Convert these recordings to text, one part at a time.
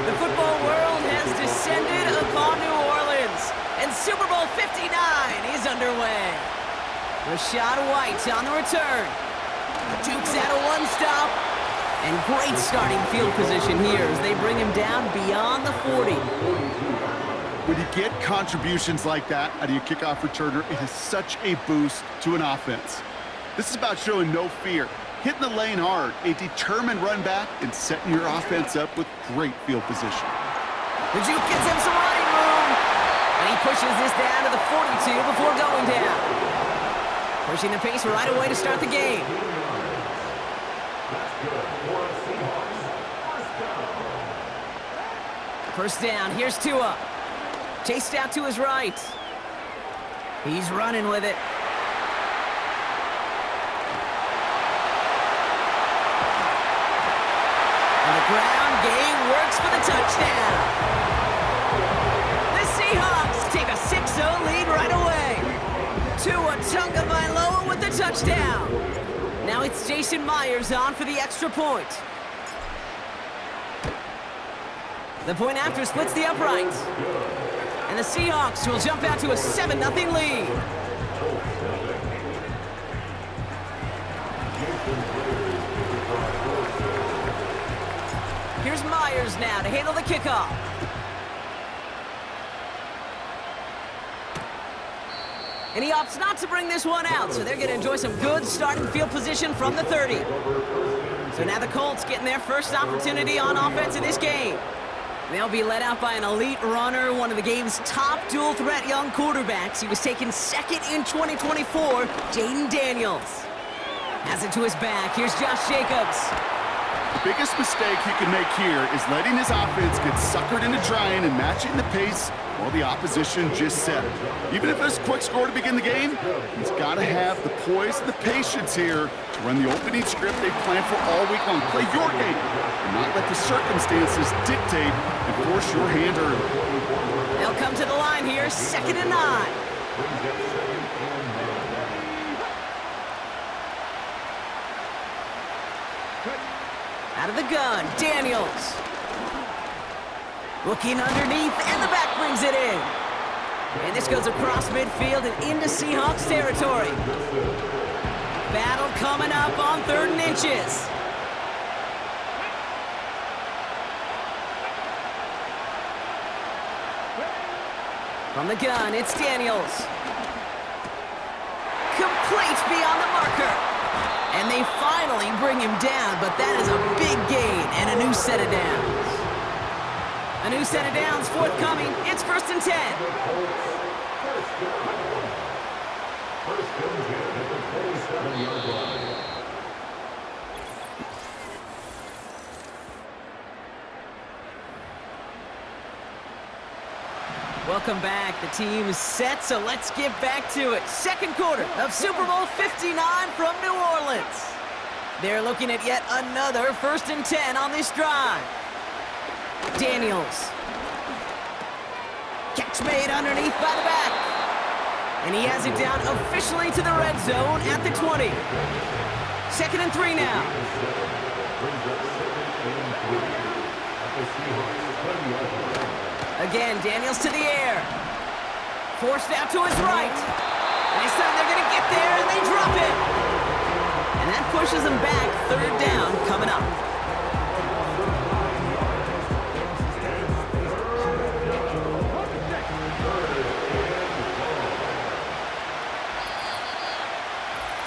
The football world has descended upon New Orleans, and Super Bowl 59 is underway. Rashad White on the return. Dukes out of one stop. And great starting field position here as they bring him down beyond the 40. When you get contributions like that out of your kickoff returner, it is such a boost to an offense. This is about showing no fear, hitting the lane hard, a determined run back, and setting your offense up with great field position. The juke gets him some running room. And he pushes this down to the 42 before going down. Pushing the pace right away to start the game. First down, here's Tua. Chased out to his right. He's running with it. And the ground game works for the touchdown. The Seahawks take a 6-0 lead right away. Tua Tagovailoa with the touchdown. Now it's Jason Myers on for the extra point. The point after splits the uprights. And the Seahawks will jump out to a 7-0 lead. Here's Myers now to handle the kickoff. And he opts not to bring this one out, so they're going to enjoy some good starting field position from the 30. So now the Colts getting their first opportunity on offense in this game. They'll be led out by an elite runner, one of the game's top dual-threat young quarterbacks. He was taken second in 2024, Jaden Daniels. Has it to his back. Here's Josh Jacobs. The biggest mistake he can make here is letting his offense get suckered into trying and matching the pace while the opposition just set. Even if it's a quick score to begin the game, he's got to have the poise and the patience here to run the opening script they planned for all week long. Play your game and not let the circumstances dictate and force your hand early. They'll come to the line here, 2nd and 9. Out of the gun, Daniels. Looking underneath, and the back brings it in. And this goes across midfield and into Seahawks territory. Battle coming up on 3rd and inches. From the gun, it's Daniels. Complete beyond the marker. And they finally bring him down, but that is a big gain and a new set of downs. A new set of downs forthcoming. It's 1st and 10. Welcome back. The team is set, so let's get back to it. Second quarter of Super Bowl 59 from New Orleans. They're looking at yet another 1st and 10 on this drive. Daniels. Catch made underneath by the back. And he has it down officially to the red zone at the 20. 2nd and 3 now. Again, Daniels to the air. Forced out to his right. And this time they're going to get there, and they drop it. And that pushes them back. 3rd down coming up.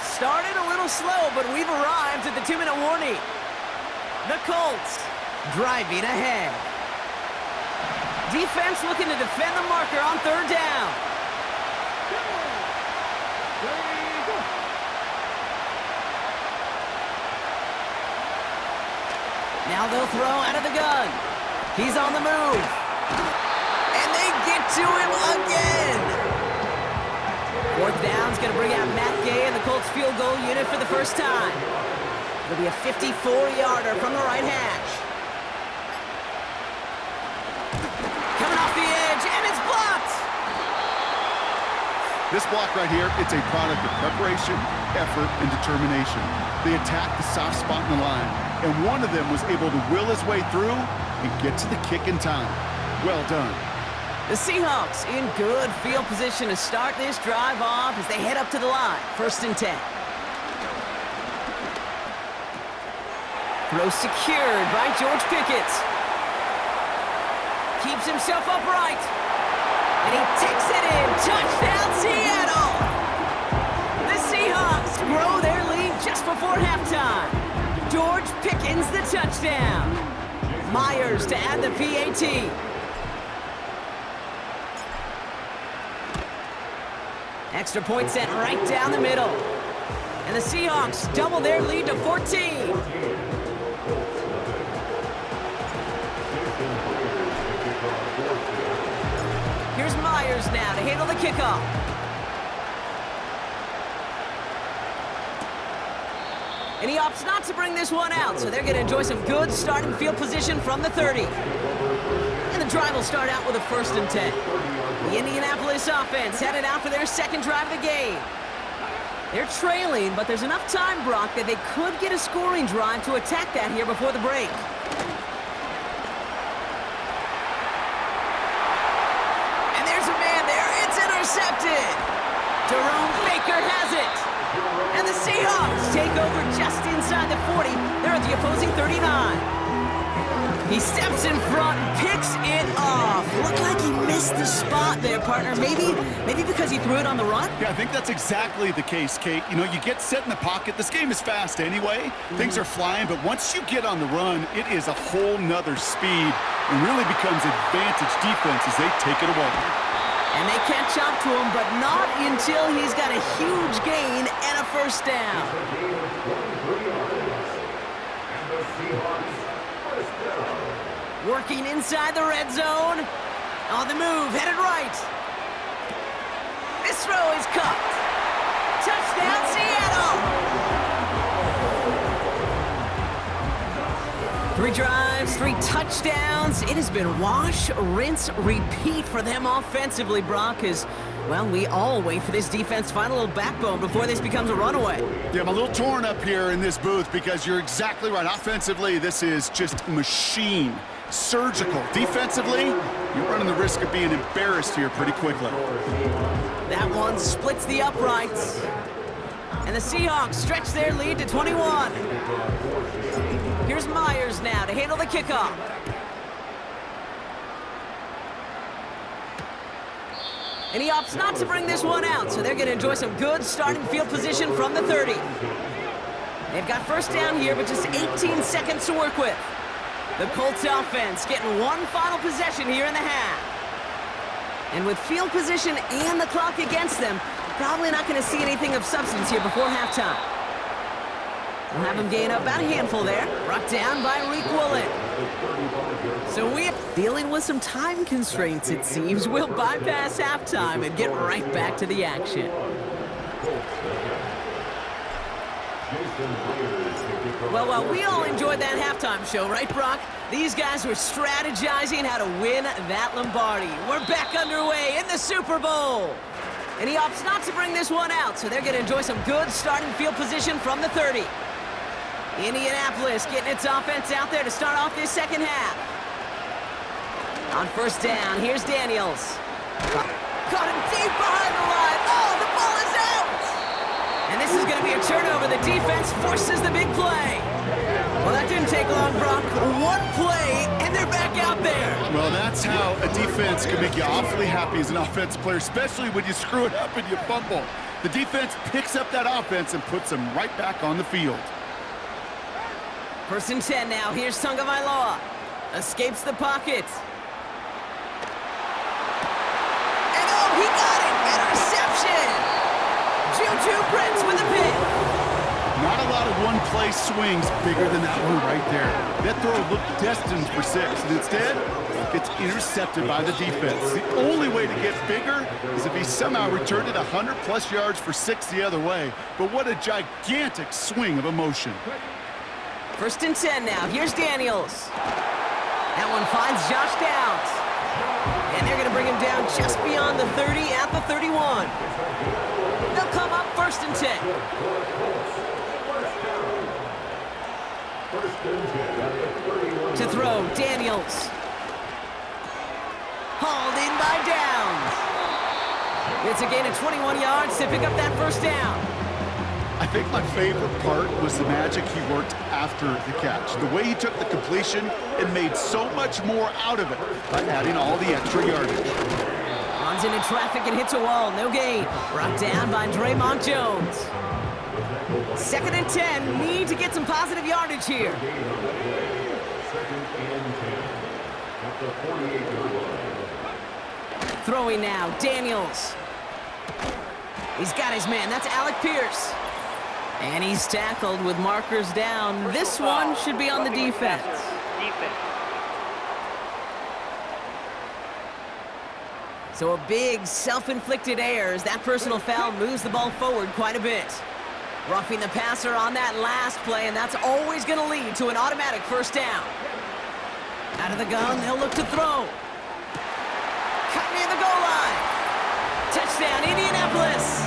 Started a little slow, but we've arrived at the 2-minute warning. The Colts driving ahead. Defense looking to defend the marker on 3rd down. Now they'll throw out of the gun. He's on the move. And they get to him again. 4th down's going to bring out Matt Gay and the Colts field goal unit for the first time. It'll be a 54-yarder from the right hash. Coming off the edge, and it's blocked. This block right here, it's a product of preparation, effort, and determination. They attacked the soft spot in the line, and one of them was able to will his way through and get to the kick in time. Well done. The Seahawks in good field position to start this drive off as they head up to the line. 1st and 10. Throw secured by George Pickett. Keeps himself upright. And he takes it in. Touchdown, Seattle! The Seahawks grow their lead just before halftime. George Pickens the touchdown. Myers to add the PAT. Extra point sent right down the middle. And the Seahawks double their lead to 14. Here's Myers now to handle the kickoff. And he opts not to bring this one out, so they're going to enjoy some good starting field position from the 30. And the drive will start out with a 1st and 10. The Indianapolis offense headed out for their 2nd drive of the game. They're trailing, but there's enough time, Brock, that they could get a scoring drive to attack that here before the break. And there's a man there. It's intercepted. Jerome Baker has it. And the Seahawks take over just inside the 40. They're at the opposing 39. He steps in front, picks it off. Looked like he missed the spot there, partner. Maybe because he threw it on the run? Yeah, I think that's exactly the case, Kate. You know, you get set in the pocket. This game is fast anyway. Things are flying, but once you get on the run, it is a whole nother speed and really becomes advantage defense as they take it away. And they catch up to him, but not until he's got a huge gain and a 1st down. Working inside the red zone. On the move, headed right. This throw is caught. Touchdown, Seattle! 3 drives, 3 touchdowns. It has been wash, rinse, repeat for them offensively, Brock, as, well, we all wait for this defense to find a little backbone before this becomes a runaway. Yeah, I'm a little torn up here in this booth because you're exactly right. Offensively, this is just machine. Surgical. Defensively, you're running the risk of being embarrassed here pretty quickly. That one splits the uprights. And the Seahawks stretch their lead to 21. Here's Myers now to handle the kickoff. And he opts not to bring this one out, so they're going to enjoy some good starting field position from the 30. They've got 1st down here, but just 18 seconds to work with. The Colts offense getting one final possession here in the half. And with field position and the clock against them, probably not going to see anything of substance here before halftime. We'll have them gain up about a handful there. Brought down by Reek Woolen. So we're dealing with some time constraints, it seems. We'll bypass halftime and get right back to the action. Well, we all enjoyed that halftime show, right, Brock? These guys were strategizing how to win that Lombardi. We're back underway in the Super Bowl. And he opts not to bring this one out, so they're going to enjoy some good starting field position from the 30. Indianapolis getting its offense out there to start off this 2nd half. On 1st down, here's Daniels. Caught him deep behind the line. Oh, the ball is out! And this is going to be a turnover. The defense forces the big play. Well, that didn't take long, Brock. One play, and they're back out there. Well, that's how a defense can make you awfully happy as an offensive player, especially when you screw it up and you fumble. The defense picks up that offense and puts them right back on the field. 1st and 10 now. Here's Tagovailoa. Escapes the pocket. And oh, he got it! Interception! Juju Brents with a pick. Not a lot of one-play swings bigger than that one right there. That throw looked destined for 6, and instead, it gets intercepted by the defense. The only way to get bigger is if he somehow returned it 100-plus yards for 6 the other way. But what a gigantic swing of emotion. 1st and 10 now. Here's Daniels. That one finds Josh Downs. And they're going to bring him down just beyond the 30 at the 31. They'll come up 1st and 10. To throw, Daniels. Hauled in by Downs. It's a gain of 21 yards to pick up that 1st down. I think my favorite part was the magic he worked after the catch. The way he took the completion and made so much more out of it by adding all the extra yardage. Runs into traffic and hits a wall. No gain. Brought down by Draymond Jones. 2nd and 10. Need to get some positive yardage here. Throwing now. Daniels. He's got his man. That's Alec Pierce. And he's tackled with markers down. This one should be on the defense. So a big self-inflicted error as that personal foul moves the ball forward quite a bit. Roughing the passer on that last play, and that's always going to lead to an automatic 1st down. Out of the gun, they'll look to throw. Cut near the goal line. Touchdown, Indianapolis.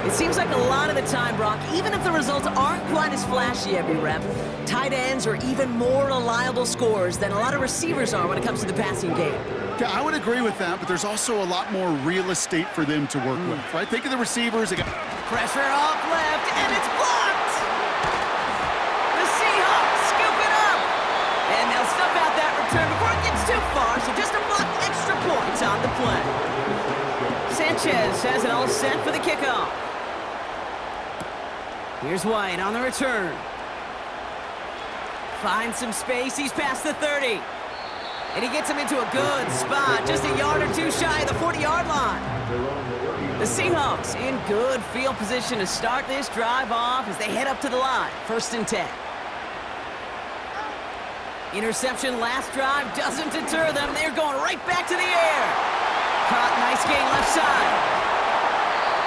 It seems like a lot of the time, Brock, even if the results aren't quite as flashy every rep, tight ends are even more reliable scorers than a lot of receivers are when it comes to the passing game. Yeah, I would agree with that, but there's also a lot more real estate for them to work with, right? Think of the receivers. They got pressure off left, and it's blocked! The Seahawks scoop it up! And they'll stuff out that return before it gets too far, so just a block extra points on the play. Sanchez has it all set for the kickoff. Here's White on the return. Finds some space. He's past the 30. And he gets him into a good spot, just a yard or two shy of the 40-yard line. The Seahawks in good field position to start this drive off as they head up to the line. 1st and 10. Interception last drive doesn't deter them. They're going right back to the air. Caught, nice gain left side.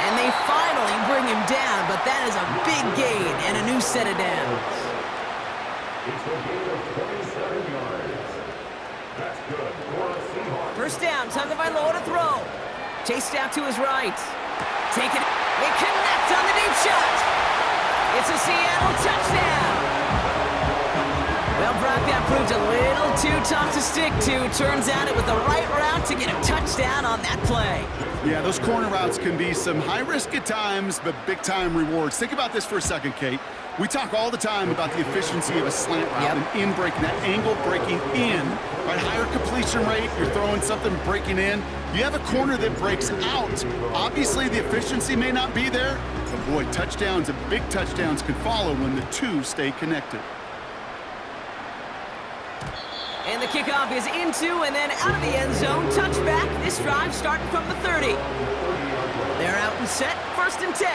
And they finally bring him down, but that is a big gain and a new set of downs. It's a gain of 27 yards. That's good for the Seahawks. 1st down, Tagovailoa to throw. Chased out to his right. Taken. They connect on the deep shot. It's a Seattle touchdown. Well, Brock, that proved a little too tough to stick to. Turns out it was the right route to get a touchdown on that play. Yeah, those corner routes can be some high risk at times, but big-time rewards. Think about this for a second, Kate. We talk all the time about the efficiency of a slant route and in breaking, that angle breaking in, right? Higher completion rate, you're throwing something breaking in. You have a corner that breaks out. Obviously, the efficiency may not be there, but boy, touchdowns and big touchdowns can follow when the two stay connected. And the kickoff is into and then out of the end zone. Touchback. This drive starting from the 30. They're out and set. 1st and 10.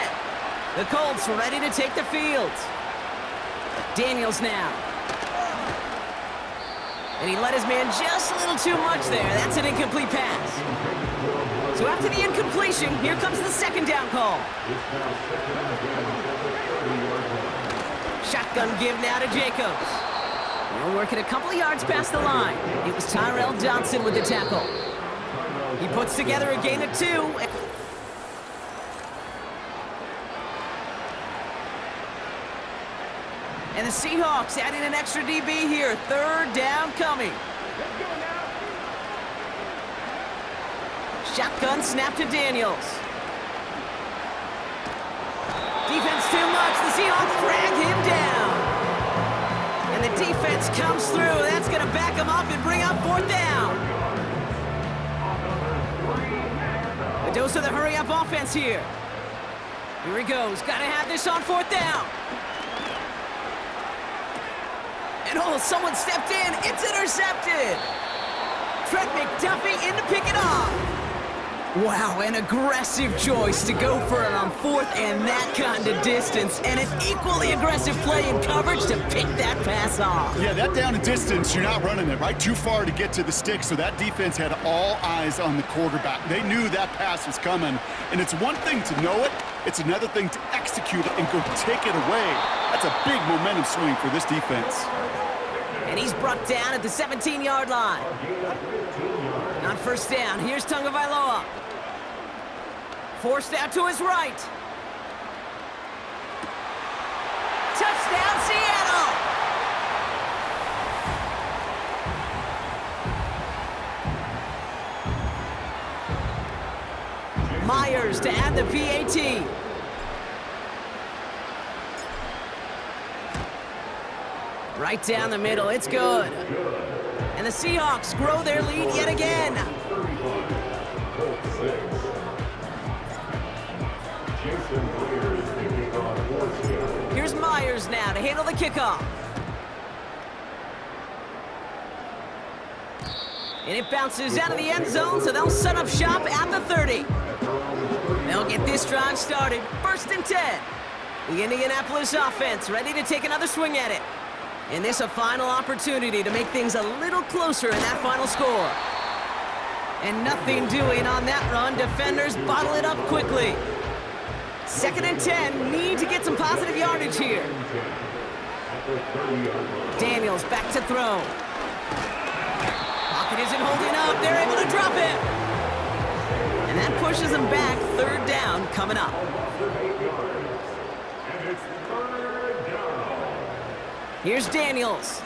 The Colts ready to take the field. Daniels now. And he let his man just a little too much there. That's an incomplete pass. So after the incompletion, here comes the 2nd down call. Shotgun give now to Jacobs. We'll work it a couple of yards past the line. It was Tyrell Johnson with the tackle. He puts together a gain of 2. And the Seahawks adding an extra DB here. 3rd down coming. Shotgun snap to Daniels. Defense too much. The Seahawks drag him down. And the defense comes through. That's going to back him up and bring up 4th down. A dose of the hurry-up offense here. Here he goes. Got to have this on 4th down. And oh, someone stepped in. It's intercepted. Trent McDuffie in to pick it off. Wow, an aggressive choice to go for it on 4th and that kind of distance, and an equally aggressive play in coverage to pick that pass off. Yeah, that down and distance, you're not running it, right? Too far to get to the stick, so that defense had all eyes on the quarterback. They knew that pass was coming, and it's one thing to know it, it's another thing to execute it and go take it away. That's a big momentum swing for this defense. And he's brought down at the 17-yard line. On first down, here's Tagovailoa. Forced out to his right. Touchdown, Seattle! Myers to add the PAT. Right down the middle, it's good. And the Seahawks grow their lead yet again. Here's Myers now to handle the kickoff. And it bounces out of the end zone, so they'll set up shop at the 30. They'll get this drive started. 1st and 10. The Indianapolis offense ready to take another swing at it. And this a final opportunity to make things a little closer in that final score. And nothing doing on that run. Defenders bottle it up quickly. 2nd and 10. Need to get some positive yardage here. Daniels back to throw. Pocket isn't holding up. They're able to drop it. And that pushes them back. 3rd down coming up. Here's Daniels.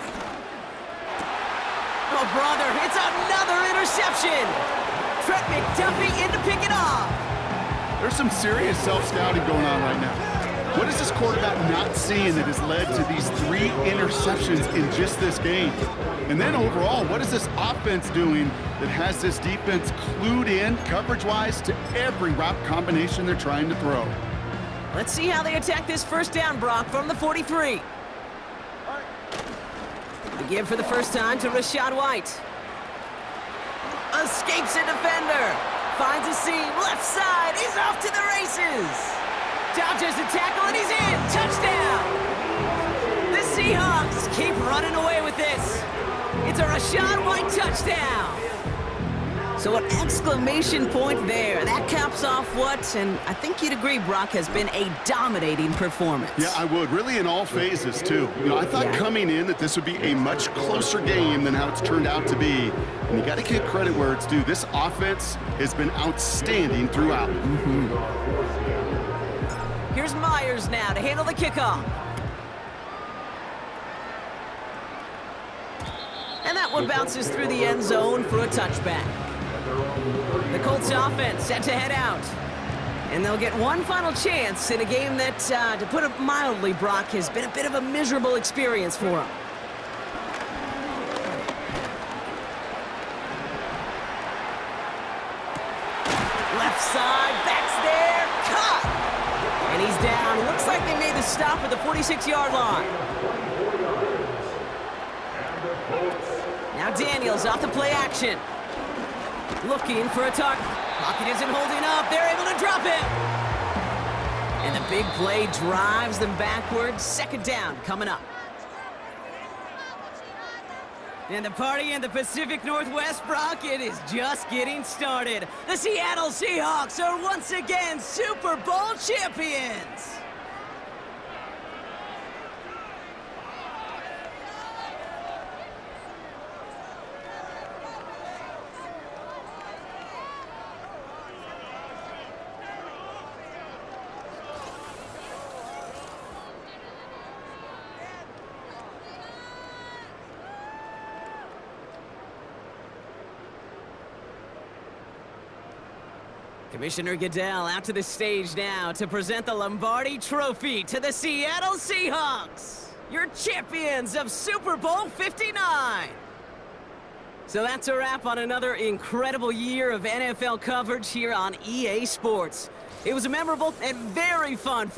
Oh, brother, it's another interception. Trent McDuffie in to pick it off. There's some serious self-scouting going on right now. What is this quarterback not seeing that has led to these 3 interceptions in just this game? And then overall, what is this offense doing that has this defense clued in, coverage-wise, to every route combination they're trying to throw? Let's see how they attack this 1st down, Brock, from the 43. The give for the first time to Rachaad White. Escapes a defender. Finds a seam. Left side. He's off to the races. Dodges the tackle, and he's in. Touchdown. The Seahawks keep running away with this. It's a Rachaad White touchdown. So an exclamation point there. That caps off what, and I think you'd agree, Brock, has been a dominating performance. Yeah, I would. Really in all phases, too. You know, I thought coming in that this would be a much closer game than how it's turned out to be. And you got to give credit where it's due. This offense has been outstanding throughout. Here's Myers now to handle the kickoff. And that one bounces through the end zone for a touchback. The Colts offense set to head out. And they'll get one final chance in a game that, to put it mildly, Brock, has been a bit of a miserable experience for them. Left side, back's there, cut! And he's down. Looks like they made the stop at the 46-yard line. Now Daniels off the play action. Looking for a target. Pocket isn't holding up. They're able to drop it. And the big play drives them backwards. 2nd down coming up. And the party in the Pacific Northwest, Brock, it is just getting started. The Seattle Seahawks are once again Super Bowl champions. Commissioner Goodell out to the stage now to present the Lombardi Trophy to the Seattle Seahawks, your champions of Super Bowl 59. So that's a wrap on another incredible year of NFL coverage here on EA Sports. It was a memorable and very fun